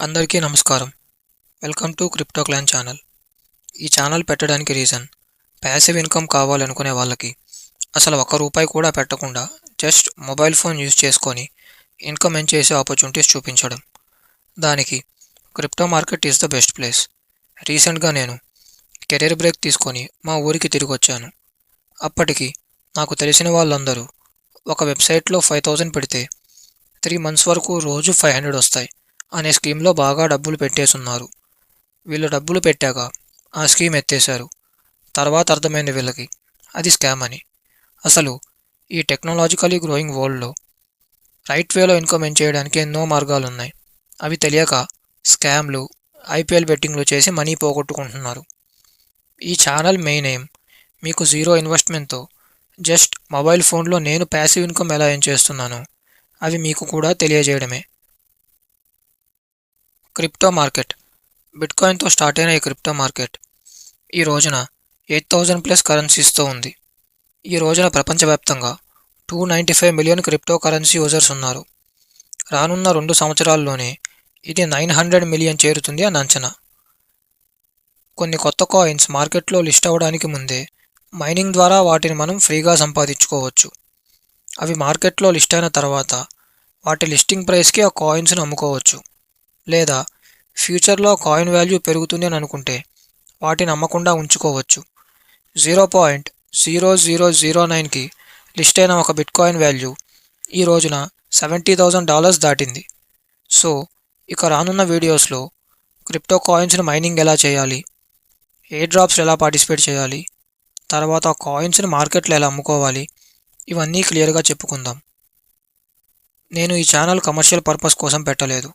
అందరికీ నమస్కారం. Welcome to crypto clan channel. ఈ ఛానల్ పెట్టడానికి రీజన్ ప్యాసివ్ ఇన్కమ్ కావాలనుకునే వాళ్ళకి అసలు ₹1 కూడా పెట్టకుండా జస్ట్ మొబైల్ ఫోన్ యూజ్ చేసుకొని ఇన్కమ్ ఎర్న్ చేసే ఆపర్చునిటీస్ చూపించడం. దానికి crypto market is the best place. రీసెంట్గా నేను కెరీర్ బ్రేక్ తీసుకొని మా ఊరికి తిరిగి వచ్చాను. అప్పటికి నాకు తెలిసిన వాళ్ళందరూ ఒక వెబ్సైట్లో 5,000 పెడితే 3 months వరకు రోజు 500 వస్తాయి అనే స్కీమ్లో బాగా డబ్బులు పెట్టేసున్నారు. వీళ్ళు డబ్బులు పెట్టాక ఆ స్కీమ్ ఎత్తేశారు. తర్వాత అర్థమైంది వీళ్ళకి అది స్కామ్ అని. అసలు ఈ టెక్నాలజికలీ గ్రోయింగ్ వరల్డ్లో రైట్ వేలో ఇన్కమ్ ఎర్న్ చేయడానికి ఎన్నో మార్గాలు ఉన్నాయి. అవి తెలియక స్కామ్లు, ఐపీఎల్ బెట్టింగ్లు చేసి మనీ పోగొట్టుకుంటున్నారు. ఈ ఛానల్ మెయిన్ ఎయిమ్ మీకు జీరో ఇన్వెస్ట్మెంట్తో జస్ట్ మొబైల్ ఫోన్లో నేను ప్యాసివ్ ఇన్కమ్ ఎలా ఎర్న్ చేస్తున్నానో అవి మీకు కూడా తెలియజేయడమే. Crypto market. బిట్కాయిన్తో స్టార్ట్ అయిన ఈ క్రిప్టో మార్కెట్ ఈ రోజున 8,000+ కరెన్సీస్తో ఉంది. ఈ రోజున ప్రపంచవ్యాప్తంగా 295 మిలియన్ క్రిప్టో కరెన్సీ యూజర్స్ ఉన్నారు. రానున్న 2 సంవత్సరాల్లోనే ఇది 900 మిలియన్ చేరుతుంది అని అంచనా. కొన్ని కొత్త కాయిన్స్ మార్కెట్లో లిస్ట్ అవ్వడానికి ముందే మైనింగ్ ద్వారా వాటిని మనం ఫ్రీగా సంపాదించుకోవచ్చు. అవి మార్కెట్లో లిస్ట్ అయిన తర్వాత వాటి లిస్టింగ్ ప్రైస్కి ఆ కాయిన్స్ను అమ్ముకోవచ్చు. లేదా ఫ్యూచర్లో కాయిన్ వాల్యూ పెరుగుతుంది అని అనుకుంటే వాటిని అమ్మకుండా ఉంచుకోవచ్చు. 0.0009కి లిస్ట్ అయిన ఒక బిట్కాయిన్ వాల్యూ ఈ రోజున $70,000 దాటింది. సో ఇక రానున్న వీడియోస్లో క్రిప్టో కాయిన్స్ని మైనింగ్ ఎలా చేయాలి, ఎయిర్ డ్రాప్స్ ఎలా పార్టిసిపేట్ చేయాలి, తర్వాత కాయిన్స్ని మార్కెట్లో ఎలా అమ్ముకోవాలి, ఇవన్నీ క్లియర్గా చెప్పుకుందాం. నేను ఈ ఛానల్ కమర్షియల్ పర్పస్ కోసం పెట్టలేదు.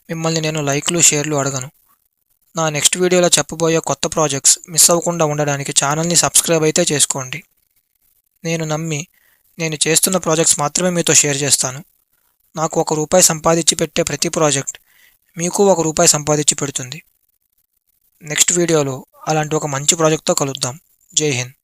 మిమ్మల్ని నేను లైక్లు, షేర్లు అడగను. నా నెక్స్ట్ వీడియోలో చెప్పబోయే కొత్త ప్రాజెక్ట్స్ మిస్ అవ్వకుండా ఉండడానికి ఛానల్ని సబ్స్క్రైబ్ అయితే చేసుకోండి. నేను చేస్తున్న ప్రాజెక్ట్స్ మాత్రమే మీతో షేర్ చేస్తాను. నాకు ₹1 సంపాదించి పెట్టే ప్రతి ప్రాజెక్ట్ మీకు ₹1 సంపాదించి పెడుతుంది. నెక్స్ట్ వీడియోలో అలాంటి ఒక మంచి ప్రాజెక్ట్తో కలుద్దాం. జై హింద్.